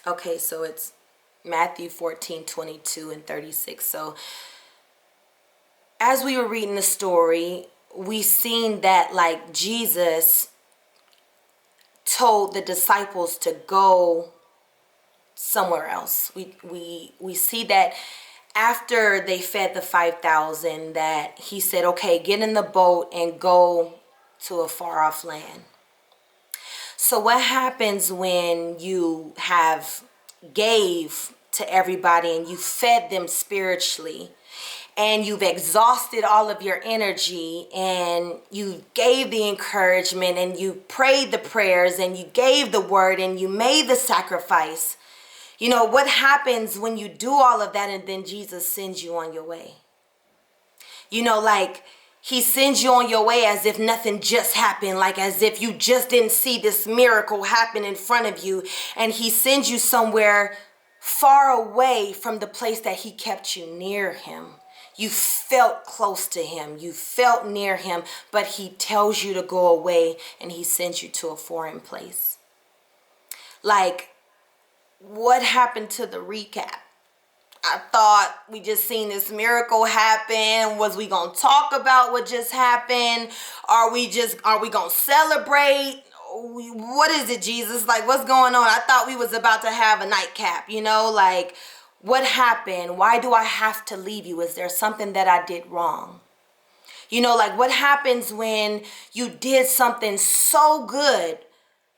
Okay, so it's Matthew 14:22 and 36. So as we were reading the story, we seen that like Jesus told the disciples to go somewhere else. We see that after they fed the 5,000 that he said, okay, get in the boat and go to a far off land. So what happens when you have gave to everybody and you fed them spiritually and you've exhausted all of your energy and you gave the encouragement and you prayed the prayers and you gave the word and you made the sacrifice? You know, what happens when you do all of that and then Jesus sends you on your way? You know, like he sends you on your way as if nothing just happened, like as if you just didn't see this miracle happen in front of you. And he sends you somewhere far away from the place that he kept you near him. You felt close to him. You felt near him, but he tells you to go away and he sends you to a foreign place. Like, what happened to the recap? I thought we just seen this miracle happen. Was we gonna talk about what just happened? Are we gonna celebrate? What is it, Jesus? Like, what's going on? I thought we was about to have a nightcap, you know? Like, what happened? Why do I have to leave you? Is there something that I did wrong? You know, like what happens when you did something so good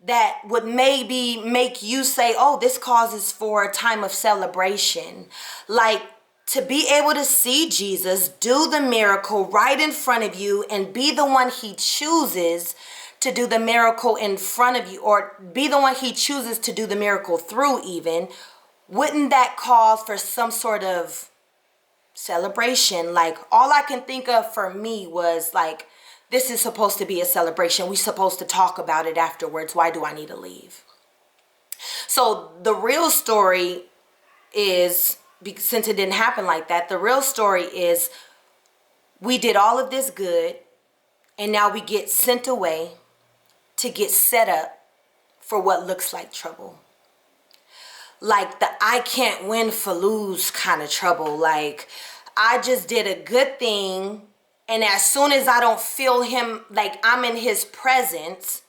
that would maybe make you say, oh, this causes for a time of celebration. Like to be able to see Jesus do the miracle right in front of you and be the one he chooses to do the miracle in front of you, or be the one he chooses to do the miracle through even, wouldn't that cause for some sort of celebration? Like all I can think of for me was like, this is supposed to be a celebration. We're supposed to talk about it afterwards. Why do I need to leave? So the real story is, since it didn't happen like that, the real story is we did all of this good and now we get sent away to get set up for what looks like trouble. Like the I can't win for lose kind of trouble. Like I just did a good thing, and as soon as I don't feel him, like I'm in his presence,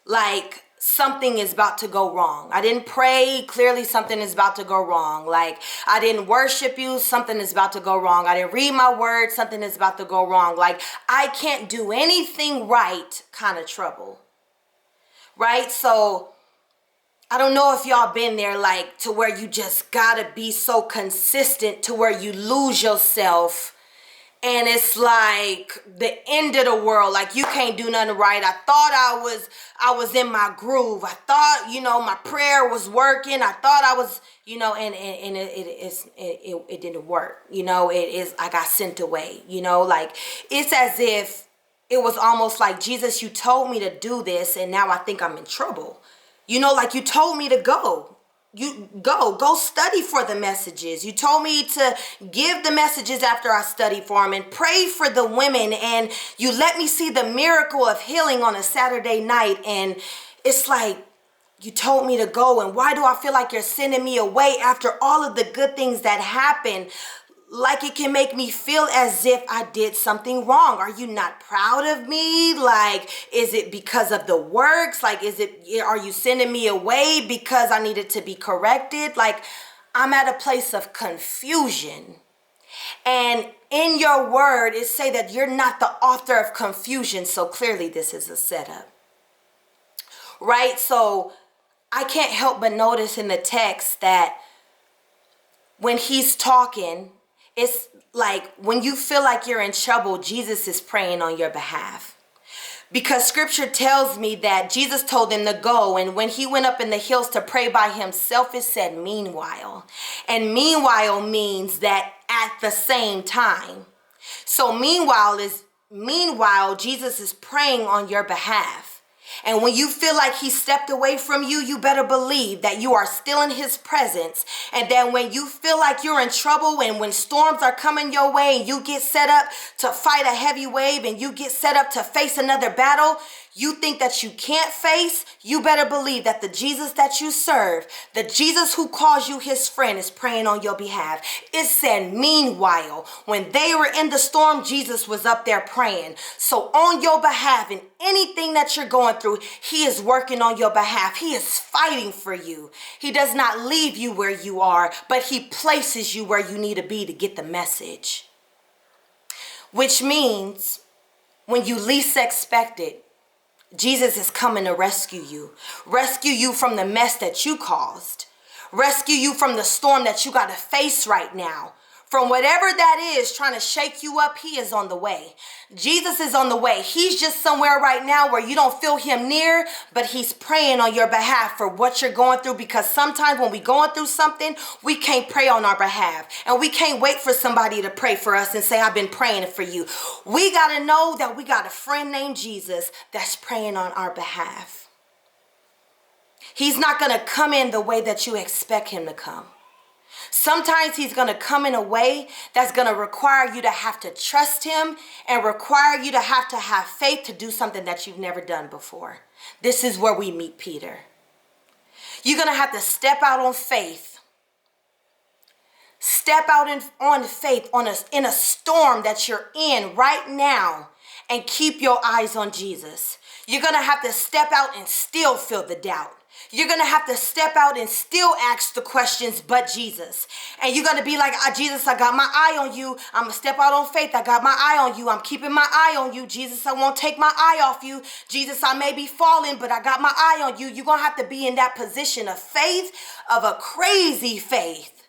like something is about to go wrong. I didn't pray, clearly something is about to go wrong. Like I didn't worship you, something is about to go wrong. I didn't read my word, something is about to go wrong. Like I can't do anything right kind of trouble. Right? So I don't know if y'all been there, like to where you just gotta be so consistent to where you lose yourself and it's like the end of the world. Like you can't do nothing right. I thought I was in my groove. I thought, you know, my prayer was working. I thought I was, you know, and it didn't work. You know, I got sent away. You know, like it's as if it was almost like, Jesus, you told me to do this and now I think I'm in trouble. You know, like you told me to go. You go study for the messages. You told me to give the messages after I study for them and pray for the women. And you let me see the miracle of healing on a Saturday night. And it's like, you told me to go. And why do I feel like you're sending me away after all of the good things that happened? Like it can make me feel as if I did something wrong. Are you not proud of me? Like, is it because of the works? Like, are you sending me away because I needed to be corrected? Like, I'm at a place of confusion. And in your word, it say that you're not the author of confusion. So clearly this is a setup. Right? So I can't help but notice in the text that when he's talking, it's like when you feel like you're in trouble, Jesus is praying on your behalf. Because scripture tells me that Jesus told them to go, and when he went up in the hills to pray by himself, it said meanwhile. And meanwhile means that at the same time. So meanwhile, Jesus is praying on your behalf. And when you feel like he stepped away from you, you better believe that you are still in his presence. And then when you feel like you're in trouble and when storms are coming your way and you get set up to fight a heavy wave and you get set up to face another battle you think that you can't face, you better believe that the Jesus that you serve, the Jesus who calls you his friend, is praying on your behalf. It said, meanwhile, when they were in the storm, Jesus was up there praying. So on your behalf, in anything that you're going through, he is working on your behalf. He is fighting for you. He does not leave you where you are, but he places you where you need to be to get the message. Which means when you least expect it, Jesus is coming to rescue you from the mess that you caused, rescue you from the storm that you got to face right now. From whatever that is trying to shake you up, he is on the way. Jesus is on the way. He's just somewhere right now where you don't feel him near, but he's praying on your behalf for what you're going through, because sometimes when we're going through something, we can't pray on our behalf. And we can't wait for somebody to pray for us and say, I've been praying for you. We got to know that we got a friend named Jesus that's praying on our behalf. He's not going to come in the way that you expect him to come. Sometimes he's going to come in a way that's going to require you to have to trust him and require you to have faith to do something that you've never done before. This is where we meet Peter. You're going to have to step out on faith. Step out on faith in a storm that you're in right now and keep your eyes on Jesus. You're going to have to step out and still feel the doubt. You're going to have to step out and still ask the questions, but Jesus. And you're going to be like, Jesus, I got my eye on you. I'm going to step out on faith. I got my eye on you. I'm keeping my eye on you. Jesus, I won't take my eye off you. Jesus, I may be falling, but I got my eye on you. You're going to have to be in that position of faith, of a crazy faith.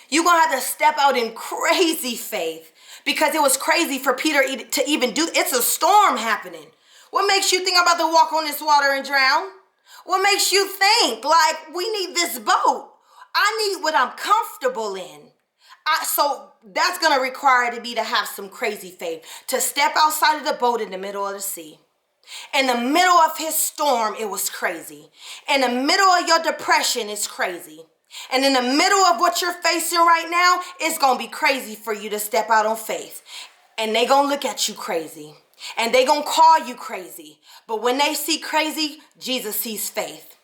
You're going to have to step out in crazy faith, because it was crazy for Peter to even do. It's a storm happening. What makes you think I'm about to walk on this water and drown? What makes you think like we need this boat? I need what I'm comfortable in. So that's going to require me to have some crazy faith, to step outside of the boat in the middle of the sea. In the middle of his storm, it was crazy. In the middle of your depression, it's crazy. And in the middle of what you're facing right now, it's going to be crazy for you to step out on faith. And they going to look at you crazy. And they going to call you crazy. But when they see crazy, Jesus sees faith.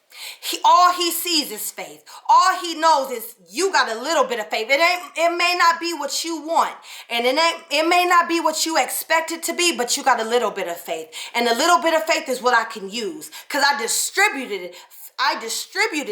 All he sees is faith. All he knows is you got a little bit of faith. It may not be what you want. And it may not be what you expect it to be, but you got a little bit of faith. And a little bit of faith is what I can use, because I distributed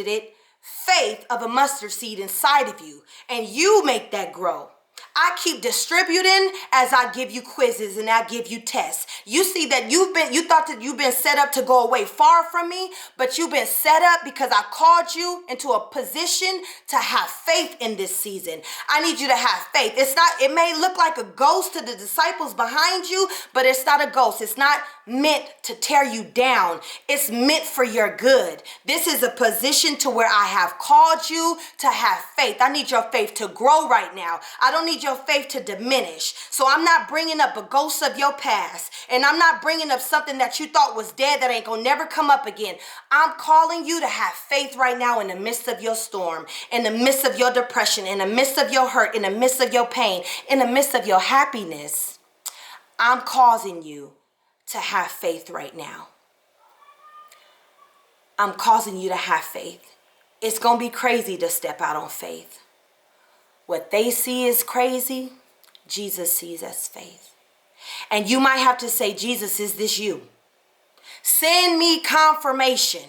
it, faith of a mustard seed inside of you. And you make that grow. I keep distributing as I give you quizzes and I give you tests. You see that you thought that you've been set up to go away far from me, but you've been set up because I called you into a position to have faith in this season. I need you to have faith. It may look like a ghost to the disciples behind you, but it's not a ghost. It's not meant to tear you down. It's meant for your good. This is a position to where I have called you to have faith. I need your faith to grow right now. I don't need your faith to diminish. So I'm not bringing up a ghost of your past, and I'm not bringing up something that you thought was dead that ain't gonna never come up again. I'm calling you to have faith right now in the midst of your storm, in the midst of your depression, in the midst of your hurt, in the midst of your pain, in the midst of your happiness. I'm causing you to have faith right now. I'm causing you to have faith. It's gonna be crazy to step out on faith. What they see is crazy, Jesus sees as faith. And you might have to say, Jesus, is this you? Send me confirmation.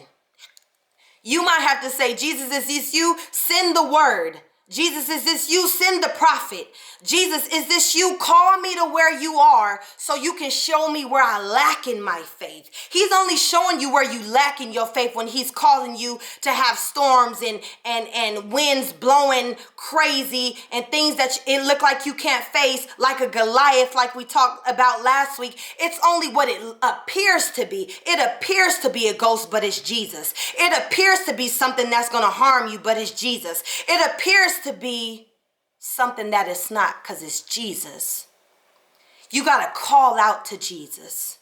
You might have to say, Jesus, is this you? Send the word. Jesus, is this you? Send the prophet. Jesus, is this you? Call me to where you are so you can show me where I lack in my faith. He's only showing you where you lack in your faith when he's calling you to have storms and winds blowing crazy and things that it look like you can't face, like a Goliath, like we talked about last week. It's only what it appears to be. It appears to be a ghost, but it's Jesus. It appears to be something that's going to harm you, but it's Jesus. It appears to be something that it's not, because it's Jesus. You got to call out to Jesus.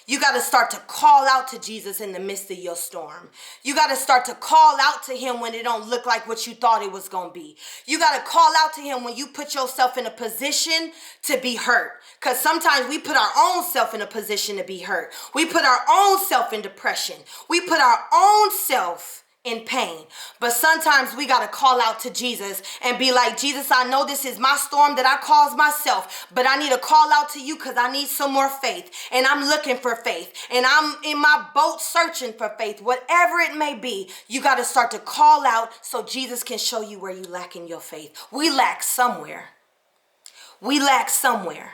You got to start to call out to Jesus in the midst of your storm. You got to start to call out to him when it don't look like what you thought it was going to be. You got to call out to him when you put yourself in a position to be hurt. Because sometimes we put our own self in a position to be hurt. We put our own self in depression. We put our own self in pain. But sometimes we got to call out to Jesus and be like, Jesus, I know this is my storm that I caused myself, but I need to call out to you because I need some more faith. And I'm looking for faith. And I'm in my boat searching for faith. Whatever it may be, you got to start to call out so Jesus can show you where you lack in your faith. We lack somewhere. We lack somewhere.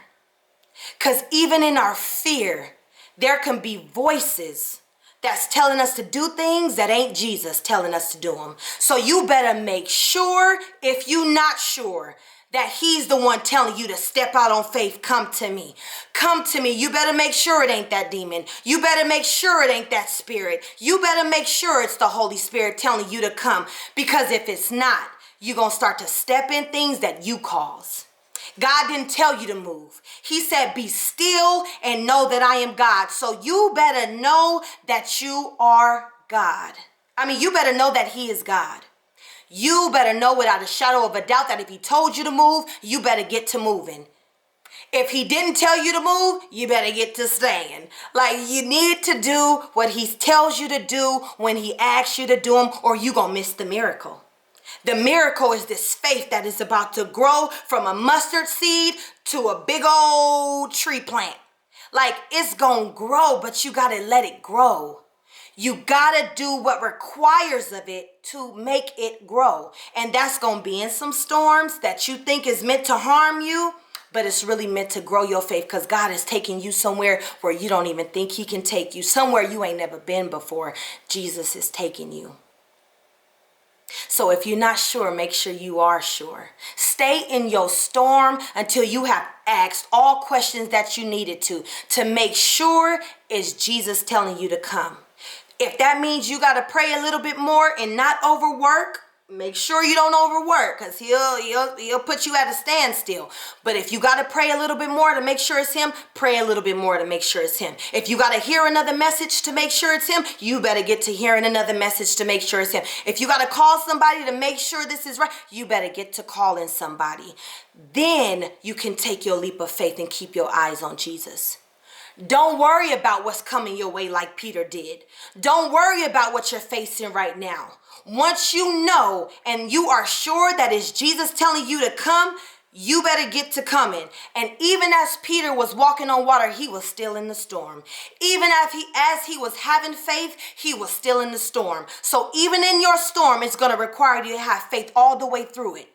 Because even in our fear, there can be voices that's telling us to do things that ain't Jesus telling us to do them. So you better make sure, if you not sure, that he's the one telling you to step out on faith. Come to me. Come to me. You better make sure it ain't that demon. You better make sure it ain't that spirit. You better make sure it's the Holy Spirit telling you to come. Because if it's not, you're going to start to step in things that you cause. God didn't tell you to move. He said, be still and know that I am God. So you better know that you are God. I mean, you better know that he is God. You better know without a shadow of a doubt that if he told you to move, you better get to moving. If he didn't tell you to move, you better get to staying. Like, you need to do what he tells you to do when he asks you to do them, or you gonna miss the miracle. The miracle is this faith that is about to grow from a mustard seed to a big old tree plant. Like, it's going to grow, but you got to let it grow. You got to do what requires of it to make it grow. And that's going to be in some storms that you think is meant to harm you, but it's really meant to grow your faith, because God is taking you somewhere where you don't even think he can take you. Somewhere you ain't never been before. Jesus is taking you. So if you're not sure, make sure you are sure. Stay in your storm until you have asked all questions that you needed to make sure is Jesus telling you to come. If that means you got to pray a little bit more and not overwork, make sure you don't overwork, because he'll put you at a standstill. But if you got to pray a little bit more to make sure it's him, pray a little bit more to make sure it's him. If you got to hear another message to make sure it's him, you better get to hearing another message to make sure it's him. If you got to call somebody to make sure this is right, you better get to calling somebody. Then you can take your leap of faith and keep your eyes on Jesus. Don't worry about what's coming your way like Peter did. Don't worry about what you're facing right now. Once you know and you are sure that it's Jesus telling you to come, you better get to coming. And even as Peter was walking on water, he was still in the storm. Even as he was having faith, he was still in the storm. So even in your storm, it's going to require you to have faith all the way through it.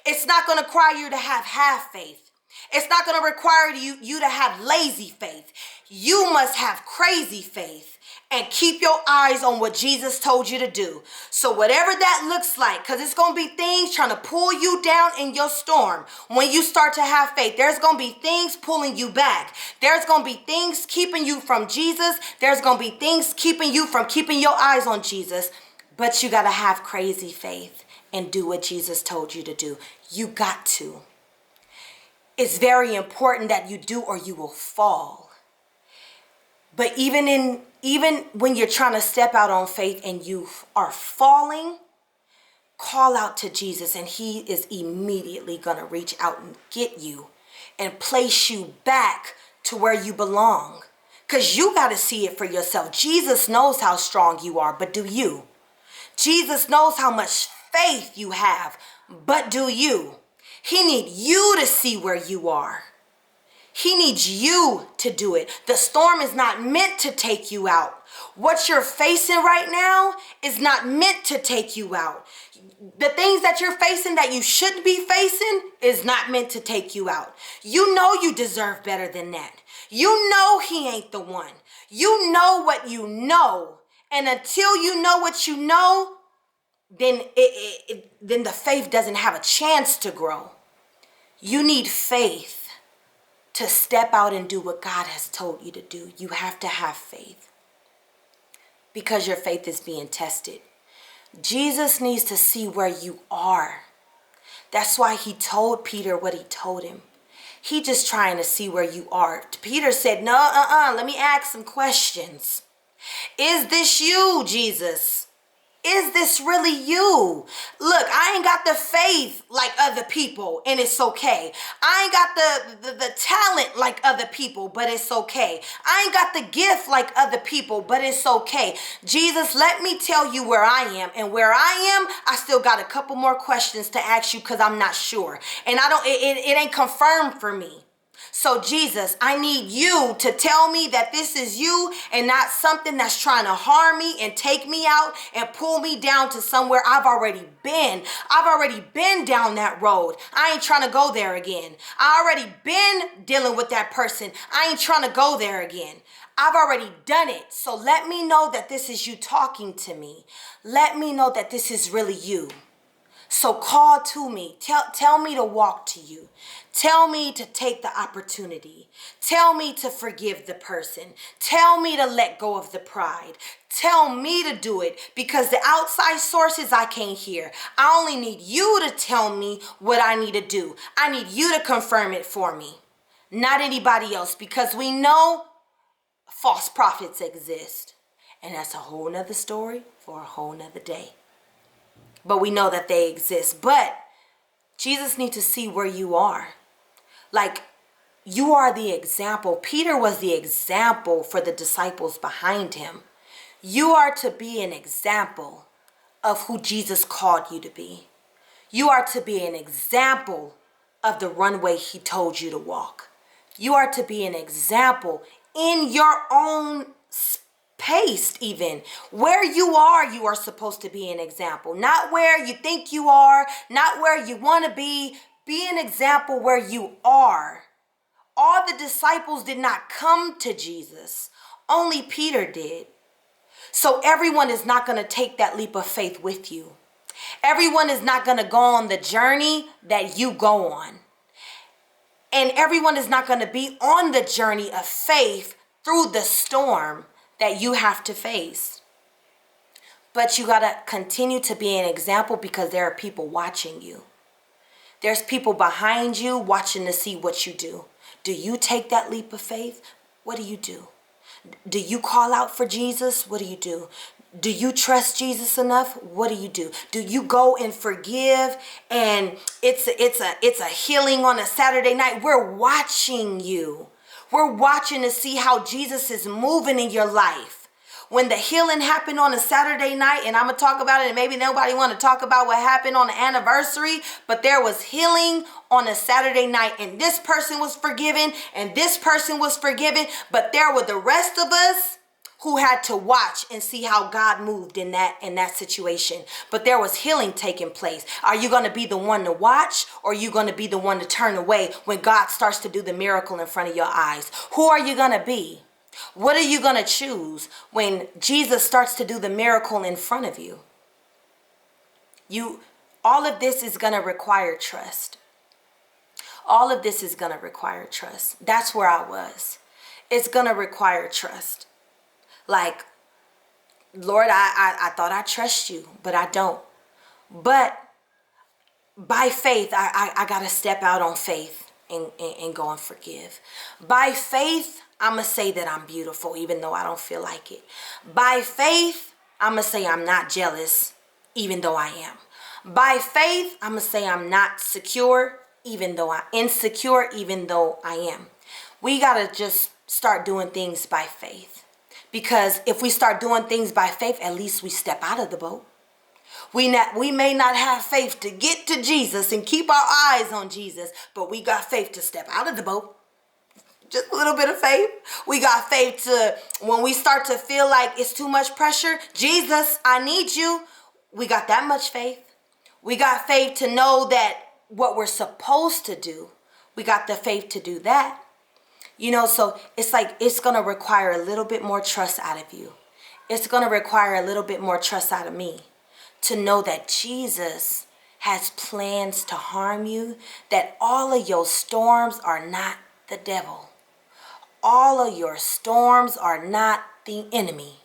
It's not going to require you to have half faith. It's not going to require you to have lazy faith. You must have crazy faith and keep your eyes on what Jesus told you to do. So whatever that looks like, because it's going to be things trying to pull you down in your storm. When you start to have faith, there's going to be things pulling you back. There's going to be things keeping you from Jesus. There's going to be things keeping you from keeping your eyes on Jesus. But you got to have crazy faith and do what Jesus told you to do. You got to. It's very important that you do, or you will fall. But even when you're trying to step out on faith and you are falling, call out to Jesus, and he is immediately going to reach out and get you and place you back to where you belong. Because you got to see it for yourself. Jesus knows how strong you are, but do you? Jesus knows how much faith you have, but do you? He needs you to see where you are. He needs you to do it. The storm is not meant to take you out. What you're facing right now is not meant to take you out. The things that you're facing that you shouldn't be facing is not meant to take you out. You know you deserve better than that. You know he ain't the one. You know what you know. And until you know what you know, then the faith doesn't have a chance to grow. You need faith to step out and do what God has told you to do. You have to have faith because your faith is being tested. Jesus needs to see where you are. That's why he told Peter what he told him. He just trying to see where you are. Peter said, no, let me ask some questions. Is this you, Jesus? Is this really you? Look, I ain't got the faith like other people, and it's okay. I ain't got the talent like other people, but it's okay. I ain't got the gift like other people, but it's okay. Jesus, let me tell you where I am, and where I am, I still got a couple more questions to ask you because I'm not sure. And it ain't confirmed for me. So Jesus, I need you to tell me that this is you and not something that's trying to harm me and take me out and pull me down to somewhere I've already been. I've already been down that road. I ain't trying to go there again. I already been dealing with that person. I ain't trying to go there again. I've already done it. So let me know that this is you talking to me. Let me know that this is really you. So call to me. Tell me to walk to you. Tell me to take the opportunity. Tell me to forgive the person. Tell me to let go of the pride. Tell me to do it, because the outside sources I can't hear. I only need you to tell me what I need to do. I need you to confirm it for me, not anybody else, because we know false prophets exist. And that's a whole nother story for a whole nother day. But we know that they exist. But Jesus needs to see where you are. Like, you are the example. Peter was the example for the disciples behind him. You are to be an example of who Jesus called you to be. You are to be an example of the runway he told you to walk. You are to be an example in your own pace, even. Where you are supposed to be an example. Not where you think you are, not where you want to be. Be an example where you are. All the disciples did not come to Jesus. Only Peter did. So everyone is not going to take that leap of faith with you. Everyone is not going to go on the journey that you go on. And everyone is not going to be on the journey of faith through the storm that you have to face. But you got to continue to be an example, because there are people watching you. There's people behind you watching to see what you do. Do you take that leap of faith? What do you do? Do you call out for Jesus? What do you do? Do you trust Jesus enough? What do you do? Do you go and forgive? And it's a healing on a Saturday night. We're watching you. We're watching to see how Jesus is moving in your life. When the healing happened on a Saturday night, and I'm going to talk about it, and maybe nobody want to talk about what happened on the anniversary, but there was healing on a Saturday night, and this person was forgiven, and this person was forgiven, but there were the rest of us who had to watch and see how God moved in that situation. But there was healing taking place. Are you going to be the one to watch, or are you going to be the one to turn away when God starts to do the miracle in front of your eyes? Who are you going to be? What are you going to choose when Jesus starts to do the miracle in front of you? All of this is going to require trust. All of this is going to require trust. That's where I was. It's going to require trust. Like, Lord, I thought I trust you, but I don't. But by faith, I got to step out on faith and go and forgive. By faith, I'm going to say that I'm beautiful, even though I don't feel like it. By faith, I'm going to say I'm not jealous, even though I am. By faith, I'm going to say I'm not secure, even though I'm insecure, even though I am. We got to just start doing things by faith. Because if we start doing things by faith, at least we step out of the boat. We may not have faith to get to Jesus and keep our eyes on Jesus, but we got faith to step out of the boat. Just a little bit of faith. We got faith to, when we start to feel like it's too much pressure, Jesus, I need you. We got that much faith. We got faith to know that what we're supposed to do, we got the faith to do that. So it's like it's going to require a little bit more trust out of you. It's going to require a little bit more trust out of me to know that Jesus has plans to harm you, that all of your storms are not the devil. All of your storms are not the enemy.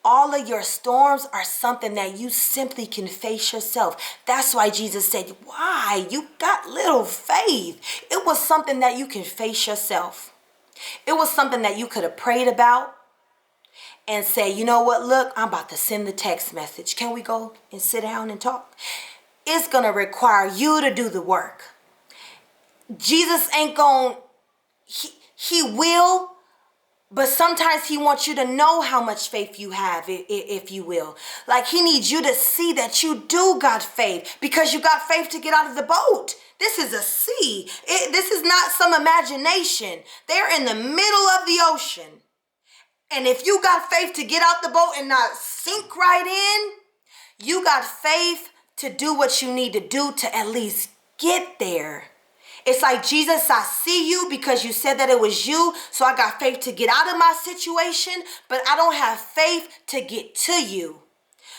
all of your storms are something that you simply can face yourself. That's why Jesus said, why? You got little faith. It was something that you can face yourself. It was something that you could have prayed about and say, you know what, look, I'm about to send the text message. Can we go and sit down and talk? It's going to require you to do the work. Jesus ain't going, he will, but sometimes he wants you to know how much faith you have, if you will. Like he needs you to see that you do got faith because you got faith to get out of the boat. This is a sea. This is not some imagination. They're in the middle of the ocean. And if you got faith to get out the boat and not sink right in, you got faith to do what you need to do to at least get there. It's like, Jesus, I see you because you said that it was you. So I got faith to get out of my situation, but I don't have faith to get to you.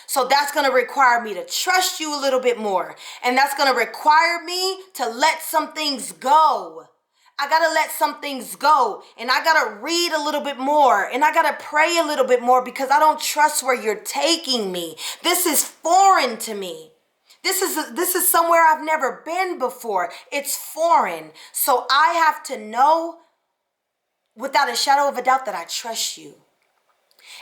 So that's going to require me to trust you a little bit more. And that's going to require me to let some things go. I got to let some things go, and I got to read a little bit more, and I got to pray a little bit more because I don't trust where you're taking me. This is foreign to me. This is somewhere I've never been before. It's foreign. So I have to know without a shadow of a doubt that I trust you.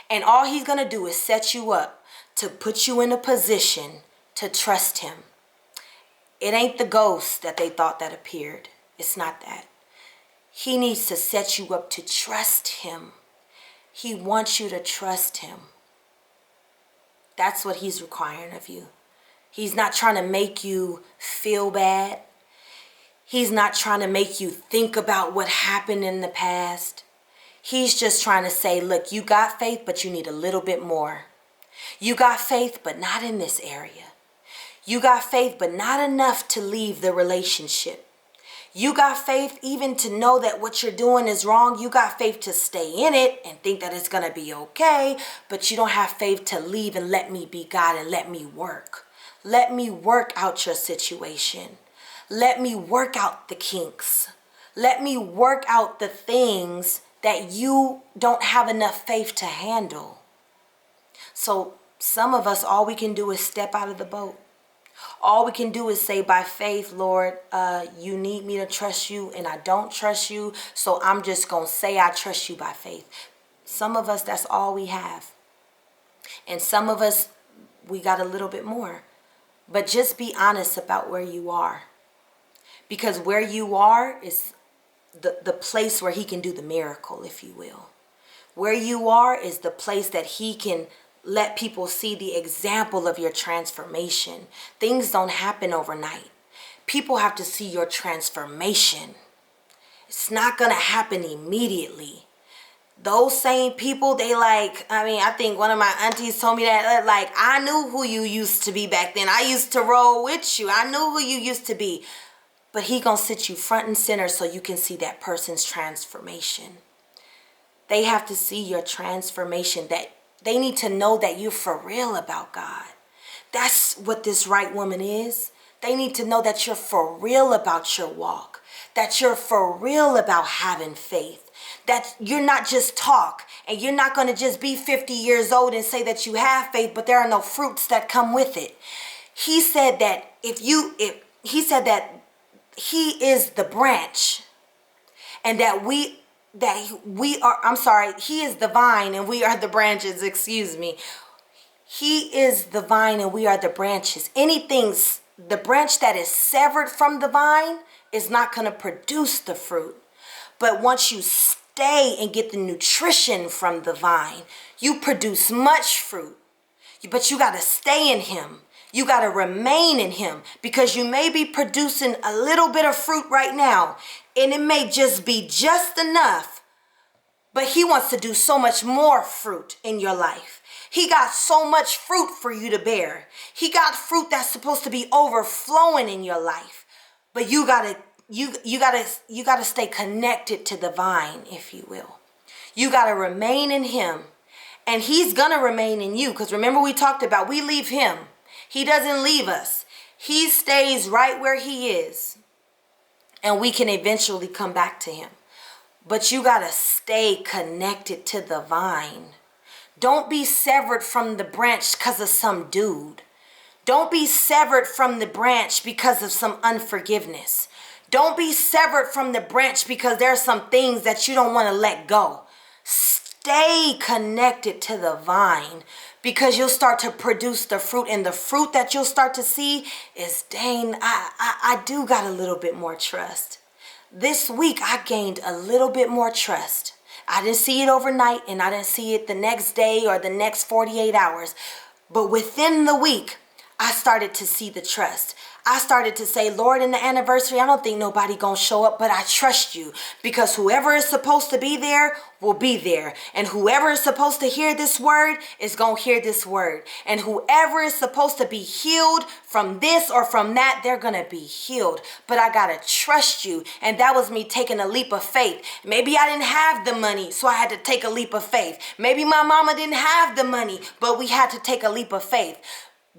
And all he's going to do is set you up to put you in a position to trust him. It ain't the ghost that they thought that appeared. It's not that. He needs to set you up to trust him. He wants you to trust him. That's what he's requiring of you. He's not trying to make you feel bad. He's not trying to make you think about what happened in the past. He's just trying to say, look, you got faith, but you need a little bit more. You got faith, but not in this area. You got faith, but not enough to leave the relationship. You got faith even to know that what you're doing is wrong. You got faith to stay in it and think that it's going to be okay. But you don't have faith to leave and let me be God and let me work. Let me work out your situation. Let me work out the kinks. Let me work out the things that you don't have enough faith to handle. So some of us, all we can do is step out of the boat. All we can do is say, by faith, Lord, you need me to trust you and I don't trust you. So I'm just going to say I trust you by faith. Some of us, that's all we have. And some of us, we got a little bit more. But just be honest about where you are. Because where you are is the place where he can do the miracle, if you will. Where you are is the place that he can let people see the example of your transformation. Things don't happen overnight. People have to see your transformation. It's not going to happen immediately. Those same people, I think one of my aunties told me that, I knew who you used to be back then. I used to roll with you. I knew who you used to be. But he going to sit you front and center so you can see that person's transformation. They have to see your transformation, that they need to know that you're for real about God. That's what this right woman is. They need to know that you're for real about your walk, that you're for real about having faith, that you're not just talk, and you're not going to just be 50 years old and say that you have faith, but there are no fruits that come with it. He said that he is the branch, and he is the vine and we are the branches, He is the vine and we are the branches. The branch that is severed from the vine is not going to produce the fruit. But once you stay and get the nutrition from the vine, you produce much fruit. But you got to stay in him. You got to remain in him, because you may be producing a little bit of fruit right now, and it may just be just enough. But he wants to do so much more fruit in your life. He got so much fruit for you to bear. He got fruit that's supposed to be overflowing in your life. But you gotta stay connected to the vine, if you will. You gotta remain in him, and he's gonna remain in you. Because remember, we talked about, we leave him. He doesn't leave us. He stays right where he is. And we can eventually come back to him. But you got to stay connected to the vine. Don't be severed from the branch because of some dude. Don't be severed from the branch because of some unforgiveness. Don't be severed from the branch because there are some things that you don't want to let go. Stay connected to the vine because you'll start to produce the fruit, and the fruit that you'll start to see is, dang, I do got a little bit more trust. This week I gained a little bit more trust. I didn't see it overnight, and I didn't see it the next day or the next 48 hours. But within the week, I started to see the trust. I started to say, Lord, in the anniversary, I don't think nobody gonna show up, but I trust you because whoever is supposed to be there will be there. And whoever is supposed to hear this word is gonna hear this word. And whoever is supposed to be healed from this or from that, they're gonna be healed. But I gotta trust you. And that was me taking a leap of faith. Maybe I didn't have the money, so I had to take a leap of faith. Maybe my mama didn't have the money, but we had to take a leap of faith.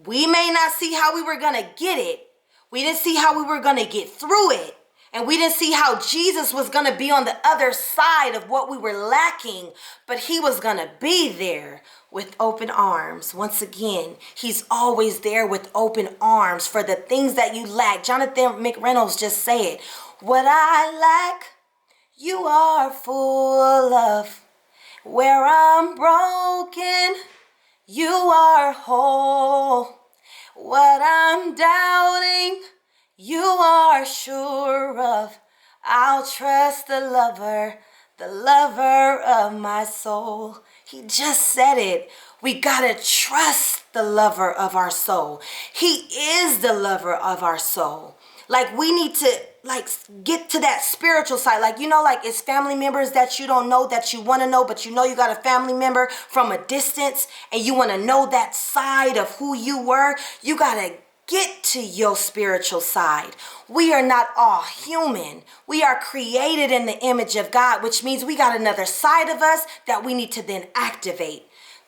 We may not see how we were gonna get it. We didn't see how we were going to get through it. And we didn't see how Jesus was going to be on the other side of what we were lacking. But he was going to be there with open arms. Once again, he's always there with open arms for the things that you lack. Jonathan McReynolds just said, what I lack, you are full of. Where I'm broken, you are whole. What I'm doubting, you are sure of. I'll trust the lover of my soul. He just said it. We gotta trust the lover of our soul. He is the lover of our soul. Like, we need to get to that spiritual side. Like, it's family members that you don't know that you want to know, but you got a family member from a distance and you want to know that side of who you were. You got to get to your spiritual side. We are not all human. We are created in the image of God, which means we got another side of us that we need to then activate.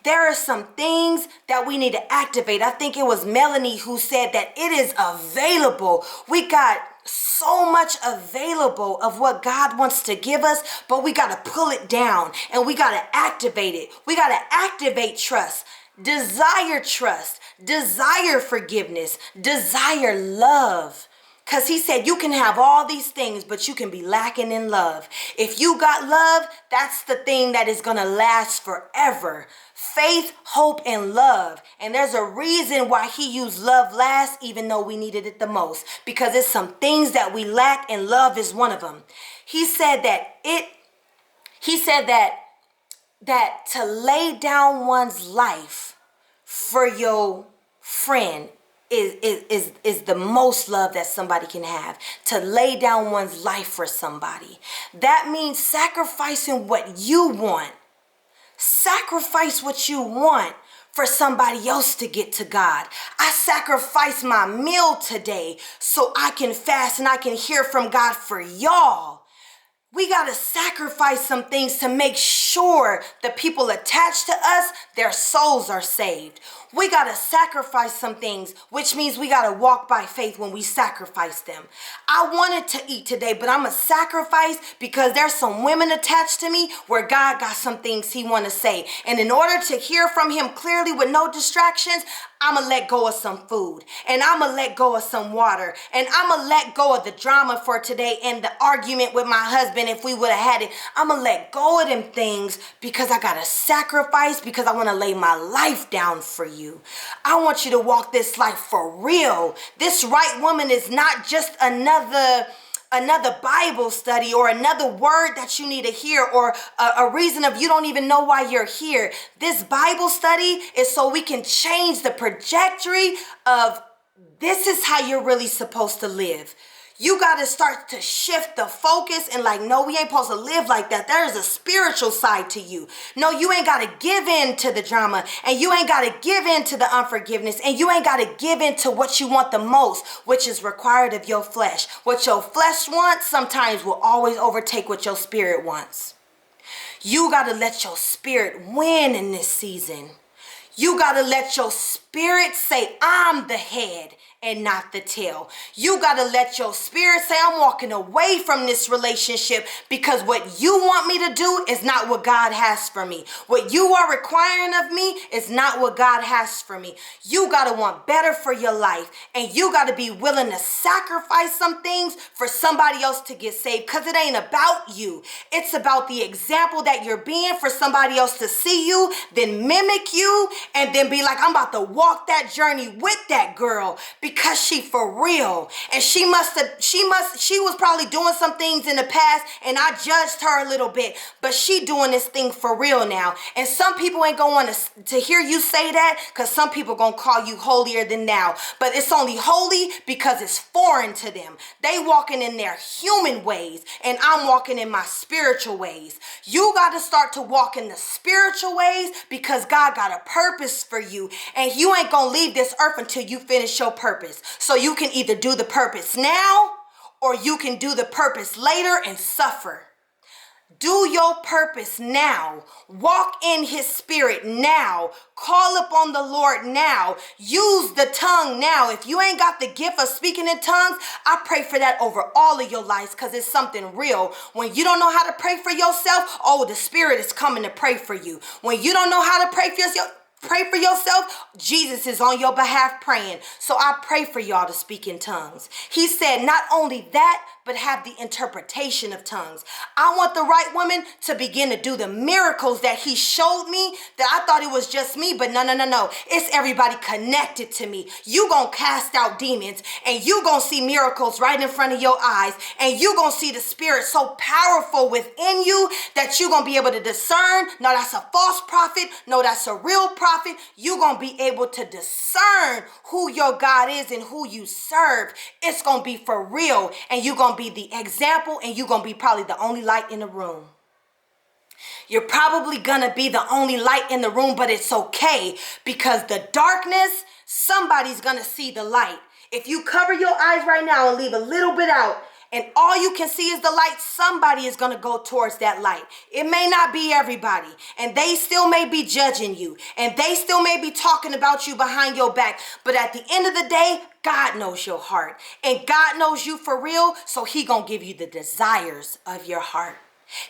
There are some things that we need to activate. I think it was Melanie who said that it is available. We got so much available of what God wants to give us, but we got to pull it down and we got to activate it. We got to activate trust, desire trust, desire forgiveness, desire love. Because he said you can have all these things, but you can be lacking in love. If you got love, that's the thing that is going to last forever. Faith, hope, and love. And there's a reason why he used love last, even though we needed it the most. Because it's some things that we lack, and love is one of them. He said that to lay down one's life for your friend is the most love that somebody can have. To lay down one's life for somebody. That means sacrificing what you want. Sacrifice what you want for somebody else to get to God. I sacrifice my meal today so I can fast and I can hear from God for y'all. We got to sacrifice some things to make sure the people attached to us, their souls are saved. We got to sacrifice some things, which means we got to walk by faith when we sacrifice them. I wanted to eat today, but I'm going to sacrifice because there's some women attached to me where God got some things he want to say. And in order to hear from him clearly with no distractions, I'm going to let go of some food, and I'm going to let go of some water, and I'm going to let go of the drama for today and the argument with my husband if we would have had it. I'm going to let go of them things because I got to sacrifice, because I want to lay my life down for you. I want you to walk this life for real. This right woman is not just another Bible study or another word that you need to hear or a reason of you don't even know why you're here. This Bible study is so we can change the trajectory of this is how you're really supposed to live. You got to start to shift the focus and no, we ain't supposed to live like that. There is a spiritual side to you. No, you ain't got to give in to the drama, and you ain't got to give in to the unforgiveness, and you ain't got to give in to what you want the most, which is required of your flesh. What your flesh wants sometimes will always overtake what your spirit wants. You got to let your spirit win in this season. You got to let your spirit say, I'm the head and not the tail. You got to let your spirit say, I'm walking away from this relationship because what you want me to do is not what God has for me. What you are requiring of me is not what God has for me. You got to want better for your life, and you got to be willing to sacrifice some things for somebody else to get saved, because it ain't about you. It's about the example that you're being for somebody else to see you, then mimic you, and then be like, I'm about to walk that journey with that girl because she for real. And she was probably doing some things in the past and I judged her a little bit, but she doing this thing for real now. And some people ain't gonna want to hear you say that, because some people gonna call you holier than thou, but it's only holy because it's foreign to them. They walking in their human ways and I'm walking in my spiritual ways. You got to start to walk in the spiritual ways because God got a purpose for you, and you ain't gonna leave this earth until you finish your purpose. So you can either do the purpose now or you can do the purpose later and suffer. Do your purpose now. Walk in his spirit now. Call upon the Lord now. Use the tongue now. If you ain't got the gift of speaking in tongues, I pray for that over all of your lives, because it's something real. When you don't know how to pray for yourself, oh, the Spirit is coming to pray for you. When you don't know how to pray for yourself, Jesus is on your behalf praying. So I pray for y'all to speak in tongues. He said not only that, but have the interpretation of tongues. I want the right woman to begin to do the miracles that he showed me, that I thought it was just me, but no. It's everybody connected to me. You gonna cast out demons, and you gonna see miracles right in front of your eyes, and you gonna see the Spirit so powerful within you that you gonna be able to discern, no, that's a false prophet, no, that's a real prophet. You gonna be able to discern who your God is and who you serve. It's gonna be for real, and you gonna be the example, and you're gonna be probably the only light in the room. You're probably gonna be the only light in the room, but it's okay, because the darkness, somebody's gonna see the light. If you cover your eyes right now and leave a little bit out, and all you can see is the light, somebody is going to go towards that light. It may not be everybody, and they still may be judging you, and they still may be talking about you behind your back, but at the end of the day, God knows your heart, and God knows you for real, so he going to give you the desires of your heart.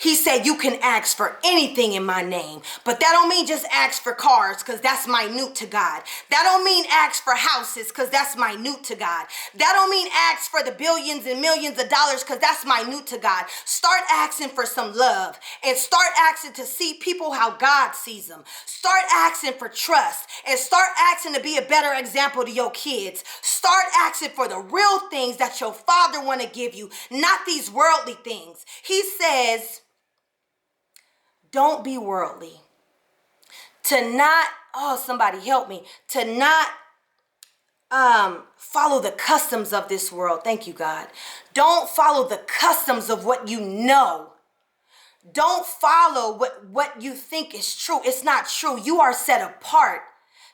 He said you can ask for anything in my name, but that don't mean just ask for cars, because that's minute to God. That don't mean ask for houses, because that's minute to God. That don't mean ask for the billions and millions of dollars, because that's minute to God. Start asking for some love, and start asking to see people how God sees them. Start asking for trust, and start asking to be a better example to your kids. Start asking for the real things that your Father want to give you, not these worldly things. He says, don't be worldly. To not, oh, somebody help me. To not follow the customs of this world. Thank you, God. Don't follow the customs of what you know. Don't follow what you think is true. It's not true. You are set apart.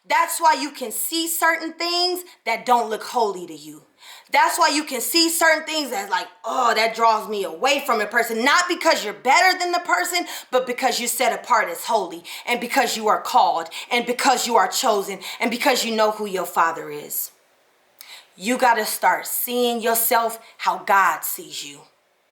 That's why you can see certain things that don't look holy to you. That's why you can see certain things that's like, oh, that draws me away from a person. Not because you're better than the person, but because you're set apart as holy, and because you are called, and because you are chosen, and because you know who your Father is. You got to start seeing yourself how God sees you.